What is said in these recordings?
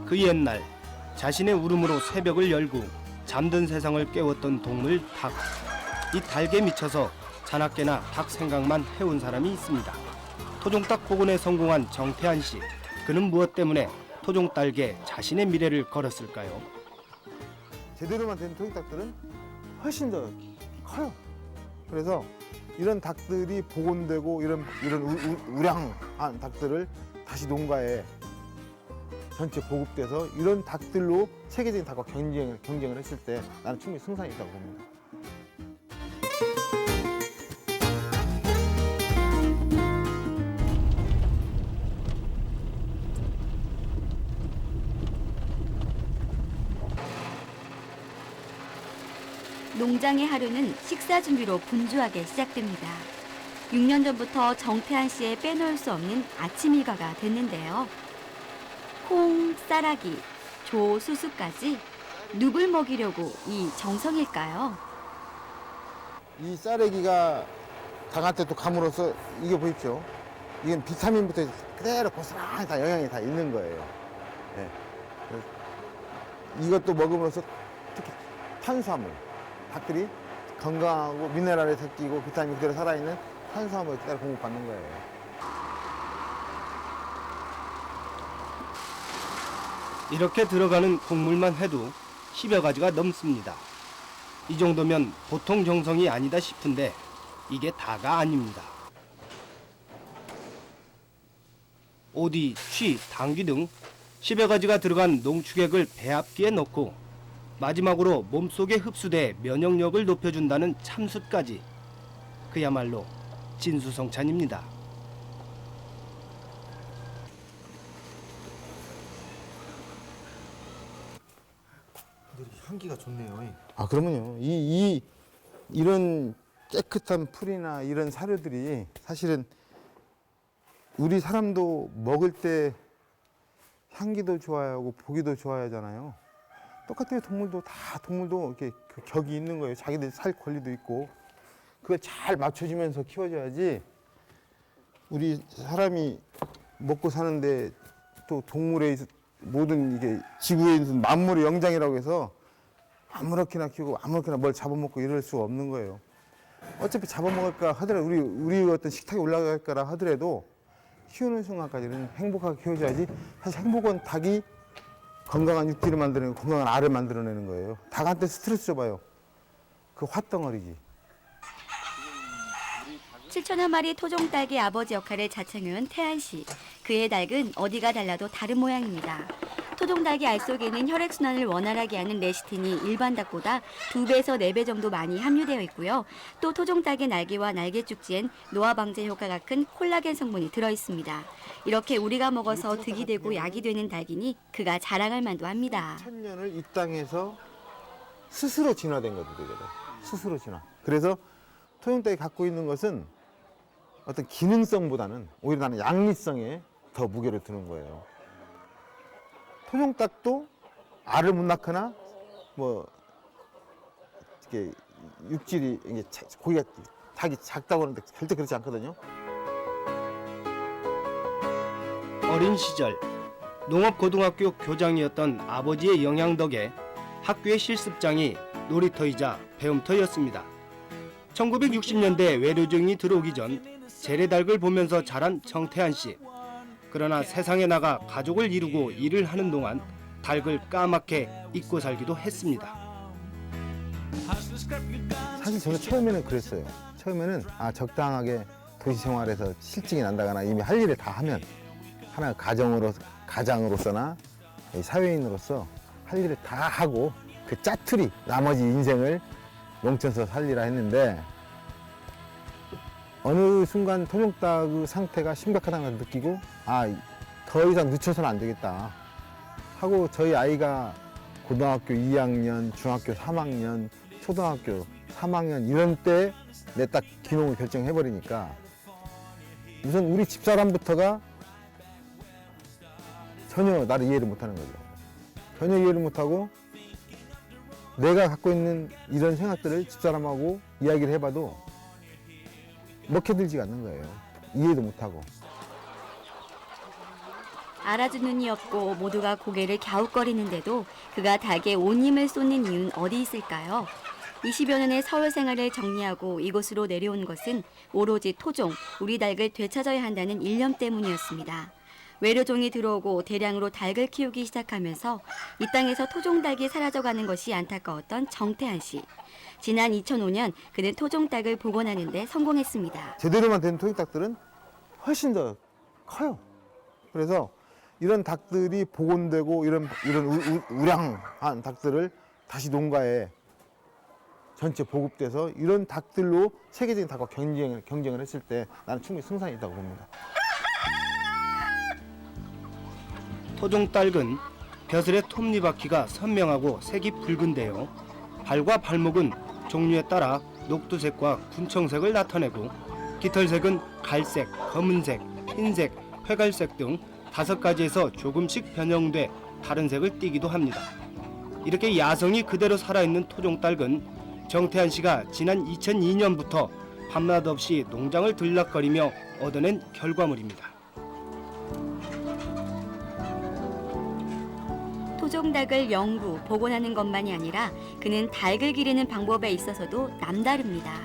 그 옛날 자신의 울음으로 새벽을 열고 잠든 세상을 깨웠던 동물 닭. 이 닭에 미쳐서 자나깨나 닭 생각만 해온 사람이 있습니다. 토종닭 복원에 성공한 정태한 씨. 그는 무엇 때문에 토종닭에 자신의 미래를 걸었을까요? 제대로만 된 토종닭들은 훨씬 더 커요. 그래서 이런 닭들이 복원되고 이런 우량한 닭들을 다시 농가에 전체 보급돼서 이런 닭들로 세계적인 닭과 경쟁을 했을 때 나는 충분히 승산이 있다고 봅니다. 농장의 하루는 식사 준비로 분주하게 시작됩니다. 6년 전부터 정태한 씨의 빼놓을 수 없는 아침 일과가 됐는데요. 콩, 쌀아기, 조, 수수까지 누굴 먹이려고 이 정성일까요? 이 쌀애기가 닭한테 또 감으로써 이게 보십시오. 이건 비타민부터 그대로 고스란히 다 영양이 다 있는 거예요. 네. 이것도 먹음으로써 특히 탄수화물, 닭들이 건강하고 미네랄이 섞이고 비타민 그대로 살아있는 탄수화물을 그대로 공급받는 거예요. 이렇게 들어가는 곡물만 해도 10여 가지가 넘습니다. 이 정도면 보통 정성이 아니다 싶은데 이게 다가 아닙니다. 오디, 취, 당귀 등 10여 가지가 들어간 농축액을 배합기에 넣고 마지막으로 몸속에 흡수돼 면역력을 높여준다는 참숯까지. 그야말로 진수성찬입니다. 향기가 좋네요. 아, 그러면요. 이런 깨끗한 풀이나 이런 사료들이 사실은 우리 사람도 먹을 때 향기도 좋아야 하고 보기도 좋아야 하잖아요. 똑같아요. 동물도 이렇게 그 격이 있는 거예요. 자기들 살 권리도 있고. 그걸 잘 맞춰주면서 키워줘야지 우리 사람이 먹고 사는데 또 동물의 모든 이게 지구에 있는 만물의 영장이라고 해서 아무렇게나 키우고 아무렇게나 뭘 잡아먹고 이럴 수가 없는 거예요. 어차피 잡아먹을까 하더라도 우리 어떤 식탁에 올라갈까라 하더라도 키우는 순간까지는 행복하게 키워줘야지. 사실 행복은 닭이 건강한 육질을 만들어내고 건강한 알을 만들어내는 거예요. 닭한테 스트레스 줘봐요. 그 화덩어리지. 7천여 마리 토종닭의 아버지 역할을 자청해온 태한 씨. 그의 닭은 어디가 달라도 다른 모양입니다. 토종닭의 알 속에는 혈액순환을 원활하게 하는 레시틴이 일반 닭보다 2배에서 4배 정도 많이 함유되어 있고요. 또 토종닭의 날개와 날개 쪽지엔 노화 방제 효과가 큰 콜라겐 성분이 들어있습니다. 이렇게 우리가 먹어서 득이 되고 약이 되는 닭이니 그가 자랑할 만도 합니다. 천년을 이 땅에서 스스로 진화된 것들이거든. 스스로 진화. 그래서 토종닭이 갖고 있는 것은 어떤 기능성보다는 오히려 나는 양리성에 더 무게를 두는 거예요. 토종닭도 알을 못 낳거나 뭐 이렇게 육질이 이게 고기가 닭이 작다고 하는데 절대 그렇지 않거든요. 어린 시절 농업고등학교 교장이었던 아버지의 영향 덕에 학교의 실습장이 놀이터이자 배움터였습니다. 1960년대 외료종이 들어오기 전 재래닭을 보면서 자란 정태한 씨. 그러나 세상에 나가 가족을 이루고 일을 하는 동안 닭을 까맣게 잊고 살기도 했습니다. 사실 저는 처음에는 그랬어요. 처음에는 적당하게 도시 생활에서 실증이 난다거나 이미 할 일을 다 하면 하나 가장으로서나 사회인으로서 할 일을 다 하고 그 짜투리 나머지 인생을 농촌에서 살리라 했는데 어느 순간 토종닭의 상태가 심각하다는 걸 느끼고 더 이상 늦춰서는 안 되겠다 하고 저희 아이가 고등학교 2학년, 중학교 3학년, 초등학교 3학년 이런 때 내 딱 귀농을 결정해버리니까 우선 우리 집사람부터가 전혀 나를 이해를 못하는 거죠. 전혀 이해를 못하고 내가 갖고 있는 이런 생각들을 집사람하고 이야기를 해봐도 먹혀들지가 않는 거예요. 이해도 못하고. 알아주는 이 없고 모두가 고개를 갸웃거리는데도 그가 닭에 온 힘을 쏟는 이유는 어디 있을까요? 20여 년의 서울 생활을 정리하고 이곳으로 내려온 것은 오로지 토종, 우리 닭을 되찾아야 한다는 일념 때문이었습니다. 외래종이 들어오고 대량으로 닭을 키우기 시작하면서 이 땅에서 토종 닭이 사라져가는 것이 안타까웠던 정태한 씨. 지난 2005년 그는 토종 닭을 복원하는 데 성공했습니다. 제대로만 된 토종닭들은 훨씬 더 커요. 그래서 이런 닭들이 복원되고 이런 우량한 닭들을 다시 농가에 전체 보급돼서 이런 닭들로 세계적인 닭과 경쟁을 했을 때 나는 충분히 승산이 있다고 봅니다. 토종 닭은 벼슬의 톱니바퀴가 선명하고 색이 붉은데요. 발과 발목은 종류에 따라 녹두색과 군청색을 나타내고 깃털색은 갈색, 검은색, 흰색, 회갈색 등 5가지에서 조금씩 변형돼 다른 색을 띠기도 합니다. 이렇게 야성이 그대로 살아있는 토종 닭은 정태한 씨가 지난 2002년부터 밤낮 없이 농장을 들락거리며 얻어낸 결과물입니다. 토종 닭을 연구, 복원하는 것만이 아니라 그는 닭을 기르는 방법에 있어서도 남다릅니다.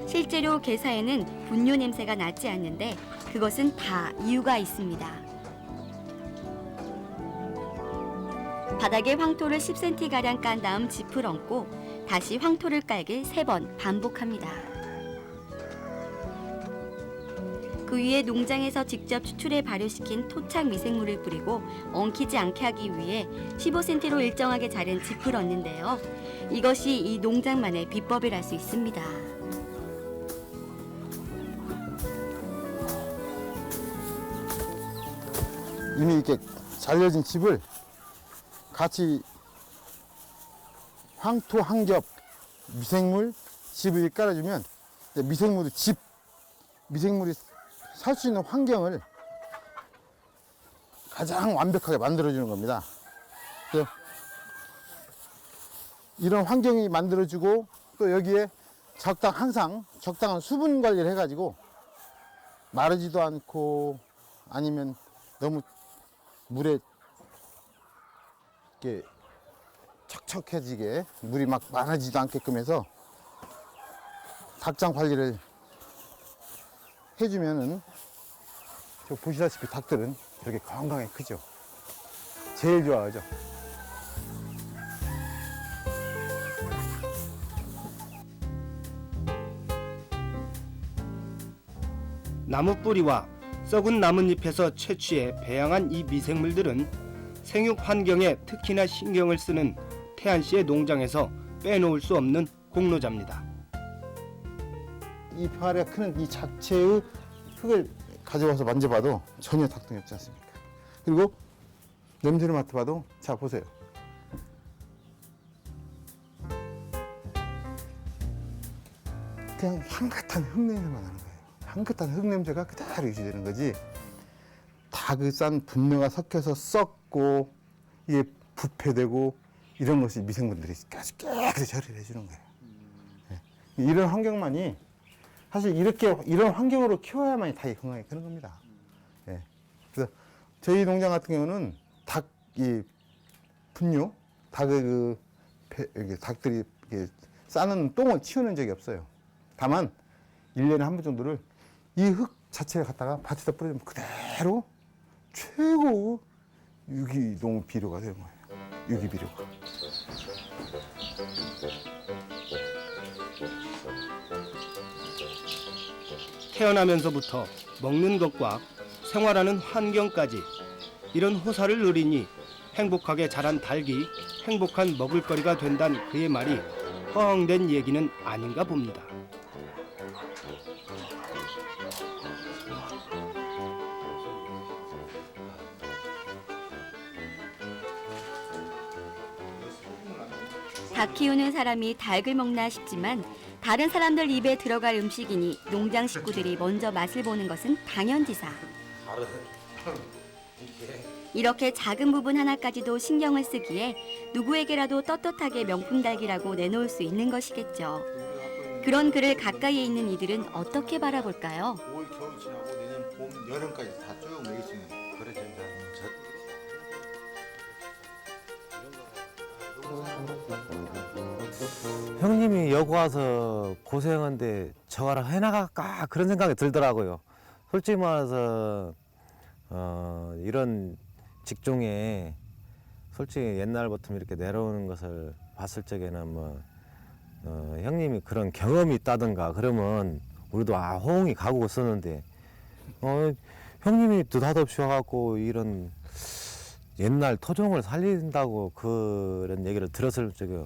실제로 게사에는 분뇨 냄새가 나지 않는데 그것은 다 이유가 있습니다. 바닥에 황토를 10cm가량 깐 다음 짚을 얹고 다시 황토를 깔기 3번 반복합니다. 그 위에 농장에서 직접 추출해 발효시킨 토착 미생물을 뿌리고 엉키지 않게 하기 위해 15cm로 일정하게 자른 짚을 얹는데요. 이것이 이 농장만의 비법이랄 수 있습니다. 이미 이렇게 잘려진 짚을 같이 황토 한 겹, 미생물, 짚을 깔아주면 미생물이 살 수 있는 환경을 가장 완벽하게 만들어주는 겁니다. 그래서 이런 환경이 만들어주고 또 여기에 항상 적당한 수분 관리를 해가지고 마르지도 않고 아니면 너무 물에 이렇게 척척해지게 물이 막 많아지지도 않게끔 해서 닭장 관리를 해주면은 저 보시다시피 닭들은 저렇게 건강하게 크죠. 제일 좋아하죠. 나무 뿌리와 썩은 나뭇잎에서 채취해 배양한 이 미생물들은 생육 환경에 특히나 신경을 쓰는 태한 씨의 농장에서 빼놓을 수 없는 공로자입니다. 이 병아리가 크는 이 자체의 흙을 가져와서 만져봐도 전혀 닭똥이 없지 않습니까? 그리고 냄새를 맡아봐도 자 보세요. 그냥 향긋한 흙 냄새만 나는 거예요. 향긋한 흙 냄새가 그대로 유지되는 거지. 닭의 싼 분뇨가 섞여서 썩고 이게 부패되고 이런 것이 미생물들이 아주 깨끗이 처리를 해주는 거예요. 네. 이런 환경만이 사실 이런 환경으로 키워야만이 닭이 건강하게 크는 겁니다. 네. 그래서 저희 농장 같은 경우는 닭이 분뇨, 닭의 닭들이 싸는 똥을 치우는 적이 없어요. 다만 1년에 한 번 정도를 이 흙 자체를 갖다가 밭에다 뿌려주면 그대로 최고 유기농 비료가 되는 거예요. 유기비료가. 태어나면서부터 먹는 것과 생활하는 환경까지 이런 호사를 누리니 행복하게 자란 닭이 행복한 먹을거리가 된다는 그의 말이 허황된 얘기는 아닌가 봅니다. 닭 키우는 사람이 닭을 먹나 싶지만 다른 사람들 입에 들어갈 음식이니 농장 식구들이 먼저 맛을 보는 것은 당연지사. 이렇게 작은 부분 하나까지도 신경을 쓰기에 누구에게라도 떳떳하게 명품 닭이라고 내놓을 수 있는 것이겠죠. 그런 그를 가까이에 있는 이들은 어떻게 바라볼까요? 올 겨울 지나고 내년 봄 여름까지 다 쭉 먹일 수 있는 그런 전자. 형님이 여기 와서 고생한데 저거랑 해나갈까 그런 생각이 들더라고요. 솔직히 말해서 이런 직종에 솔직히 옛날부터 이렇게 내려오는 것을 봤을 적에는 형님이 그런 경험이 있다든가 그러면 우리도 호응이 가고 있었는데 형님이 느닷없이 와갖고 이런 옛날 토종을 살린다고 그런 얘기를 들었을 적에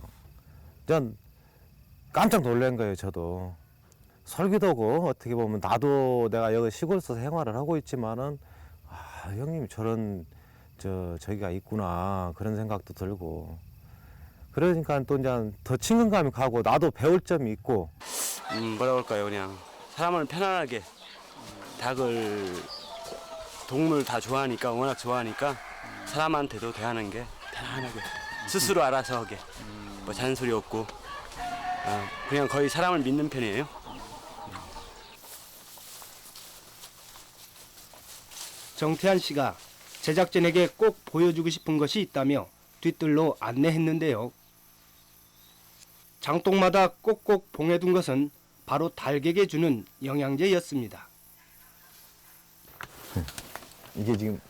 전 깜짝 놀란 거예요. 저도 설계도고 어떻게 보면 나도 내가 여기 시골에서 생활을 하고 있지만은 형님이 저런 저기가 있구나 그런 생각도 들고 그러니까 또 이제 더 친근감이 가고 나도 배울 점이 있고 뭐라 그럴까요? 그냥 사람을 편안하게 동물 다 좋아하니까 워낙 좋아하니까 사람한테도 대하는 게 편안하게 스스로 알아서 하게 뭐 잔소리 없고 그냥 거의 사람을 믿는 편이에요. 정태한 씨가 제작진에게 꼭 보여주고 싶은 것이 있다며 뒤뜰로 안내했는데요. 장독마다 꼭꼭 봉해둔 것은 바로 닭에게 주는 영양제였습니다. 이게 지금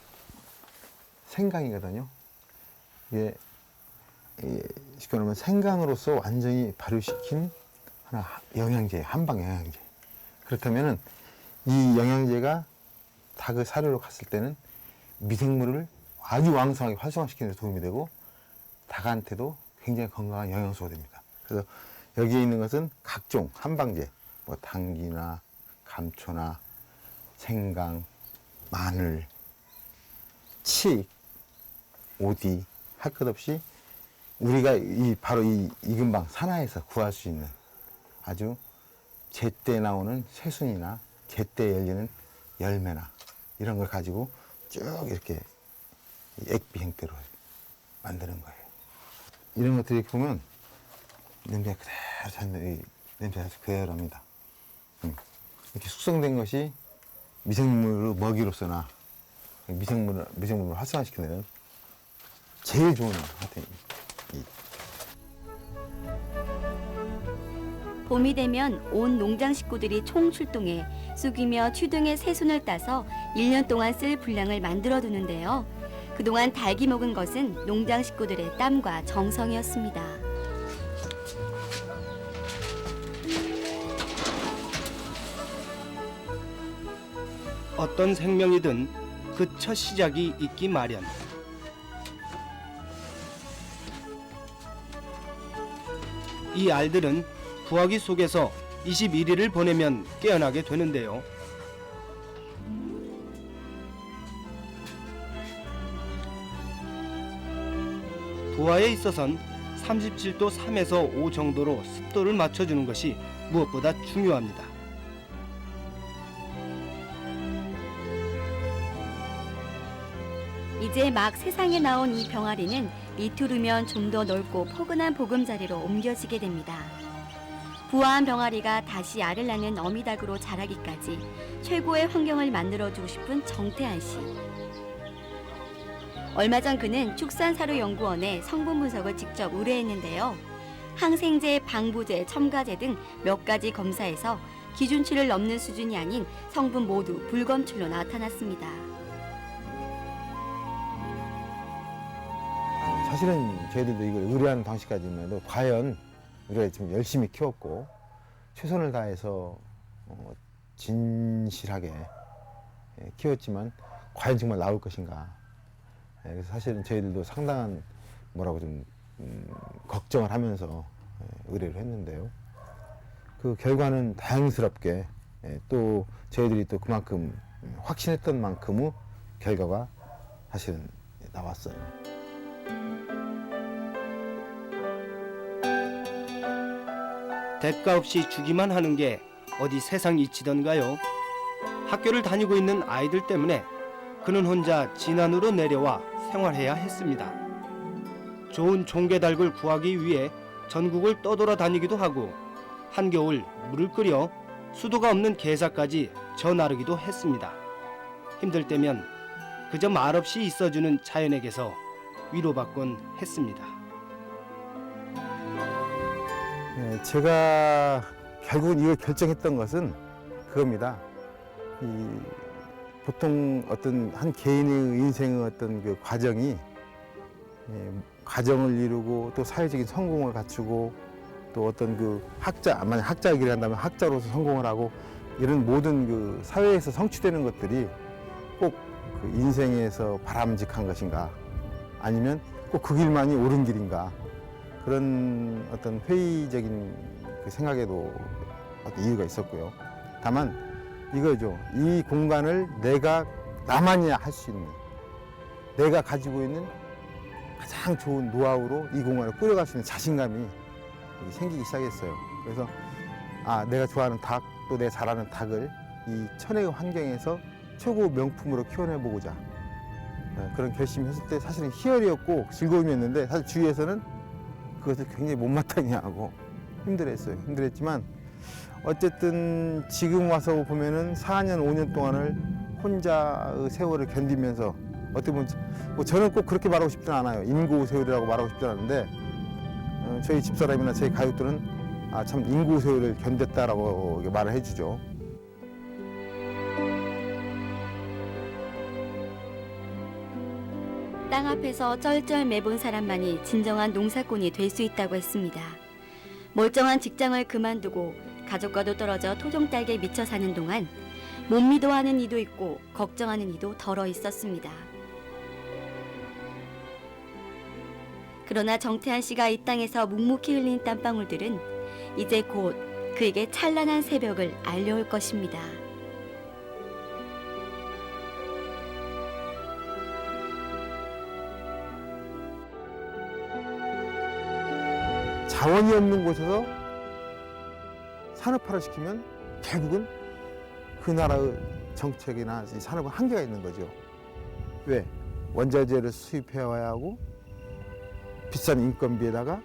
생강이거든요. 이게 쉽게 말하면 생강으로서 완전히 발효시킨 하나 영양제, 한방 영양제. 그렇다면은 이 영양제가 닭의 사료로 갔을 때는 미생물을 아주 왕성하게 활성화시키는 데 도움이 되고 닭한테도 굉장히 건강한 영양소가 됩니다. 그래서 여기에 있는 것은 각종 한방제, 뭐 당귀나 감초나 생강, 마늘, 칡, 오디 할 것 없이 우리가 바로 이 이근방 산하에서 구할 수 있는 아주 제때 나오는 새순이나 제때 열리는 열매나 이런 걸 가지고 쭉 이렇게 액비 형태로 만드는 거예요. 이런 것들이 이렇게 보면 냄새가 그대로 잔 냄새가 그대로입니다. 이렇게 숙성된 것이 미생물로 먹이로서나 미생물을 활성화시키는 데는 제일 좋은 하여튼 봄이 되면 온 농장 식구들이 총출동해 쑥이며 취 등의 새순을 따서 1년 동안 쓸 분량을 만들어두는데요. 그동안 닭이 먹은 것은 농장 식구들의 땀과 정성이었습니다. 어떤 생명이든 그 첫 시작이 있기 마련. 이 알들은 부화기 속에서 21일을 보내면 깨어나게 되는데요. 부화에 있어선 37도 3에서 5 정도로 습도를 맞춰주는 것이 무엇보다 중요합니다. 이제 막 세상에 나온 이 병아리는 이틀 후면 좀 더 넓고 포근한 보금자리로 옮겨지게 됩니다. 부화한 병아리가 다시 알을 낳는 어미닭으로 자라기까지 최고의 환경을 만들어주고 싶은 정태한 씨. 얼마 전 그는 축산사료연구원에 성분 분석을 직접 의뢰했는데요. 항생제, 방부제, 첨가제 등 몇 가지 검사에서 기준치를 넘는 수준이 아닌 성분 모두 불검출로 나타났습니다. 사실은 저희들도 이걸 의뢰하는 당시까지만 해도 과연 우리가 지금 열심히 키웠고 최선을 다해서 진실하게 키웠지만 과연 정말 나올 것인가. 그래서 사실은 저희들도 상당한 걱정을 하면서 의뢰를 했는데요. 그 결과는 다행스럽게 또 저희들이 또 그만큼 확신했던 만큼의 결과가 사실은 나왔어요. 대가 없이 주기만 하는 게 어디 세상 이치던가요? 학교를 다니고 있는 아이들 때문에 그는 혼자 진안으로 내려와 생활해야 했습니다. 좋은 종개닭을 구하기 위해 전국을 떠돌아다니기도 하고 한겨울 물을 끓여 수도가 없는 게사까지 저 나르기도 했습니다. 힘들 때면 그저 말없이 있어주는 자연에게서 위로받곤 했습니다. 제가 결국은 이걸 결정했던 것은 그겁니다. 보통 어떤 한 개인의 인생의 어떤 그 과정이 가정을 이루고 또 사회적인 성공을 갖추고 또 어떤 그 만약 학자의 길을 간다면 학자로서 성공을 하고 이런 모든 그 사회에서 성취되는 것들이 꼭 그 인생에서 바람직한 것인가 아니면 꼭 그 길만이 옳은 길인가 그런 어떤 회의적인 그 생각에도 어떤 이유가 있었고요. 다만 이거죠. 이 공간을 나만이야 할 수 있는 내가 가지고 있는 가장 좋은 노하우로 이 공간을 꾸려갈 수 있는 자신감이 생기기 시작했어요. 그래서 내가 좋아하는 닭, 또 내가 잘하는 닭을 이 천혜의 환경에서 최고 명품으로 키워내보고자 그런 결심을 했을 때 사실은 희열이었고 즐거움이었는데 사실 주위에서는 그것을 굉장히 못마땅해 하고 힘들어했어요. 힘들었지만 어쨌든 지금 와서 보면은 4년, 5년 동안을 혼자의 세월을 견디면서 어떻게 보면 뭐 저는 꼭 그렇게 말하고 싶지는 않아요. 인고 세월이라고 말하고 싶지는 않은데 저희 집사람이나 저희 가족들은 참 인고 세월을 견뎠다라고 말을 해주죠. 땅 앞에서 쩔쩔 매본 사람만이 진정한 농사꾼이 될 수 있다고 했습니다. 멀쩡한 직장을 그만두고 가족과도 떨어져 토종딸기에 미쳐 사는 동안 못 믿어하는 이도 있고 걱정하는 이도 덜어 있었습니다. 그러나 정태한 씨가 이 땅에서 묵묵히 흘린 땀방울들은 이제 곧 그에게 찬란한 새벽을 알려올 것입니다. 자원이 없는 곳에서 산업화를 시키면 결국은 그 나라의 정책이나 이 산업은 한계가 있는 거죠. 왜? 원자재를 수입해 와야 하고 비싼 인건비에다가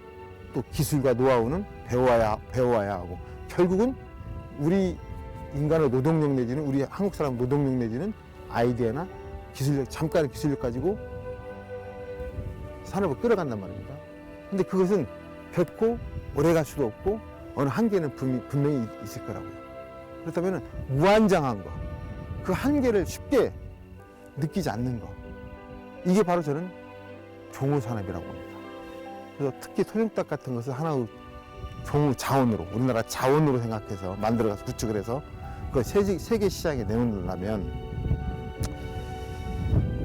또 기술과 노하우는 배워와야 하고 결국은 우리 인간의 노동력 내지는 우리 한국 사람 노동력 내지는 아이디어나 기술력, 잠깐의 기술력 가지고 산업을 끌어간단 말입니다. 근데 그것은 결코 오래 갈 수도 없고 어느 한계는 분명히 있을 거라고요. 그렇다면 무한정한 거, 그 한계를 쉽게 느끼지 않는 거, 이게 바로 저는 종우산업이라고 봅니다. 그래서 특히 토종닭 같은 것을 하나의 종우 자원으로, 우리나라 자원으로 생각해서 만들어가서 구축을 해서 그 세계 시장에 내놓는다면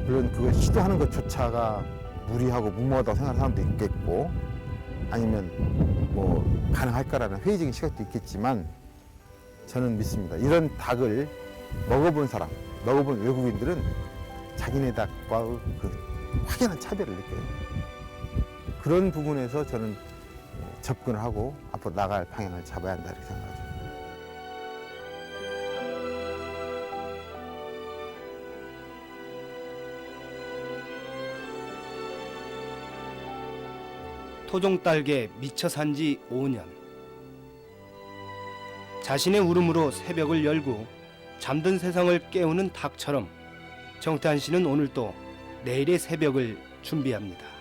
물론 그걸 시도하는 것조차가 무리하고 무모하다고 생각하는 사람도 있겠고 아니면 뭐 가능할까라는 회의적인 시각도 있겠지만 저는 믿습니다. 이런 닭을 먹어본 사람, 먹어본 외국인들은 자기네 닭과의 그 확연한 차별을 느껴요. 그런 부분에서 저는 접근을 하고 앞으로 나갈 방향을 잡아야 한다 이렇게 생각하죠. 토종딸기에 미쳐 산 지 5년. 자신의 울음으로 새벽을 열고 잠든 세상을 깨우는 닭처럼 정태한 씨는 오늘 또 내일의 새벽을 준비합니다.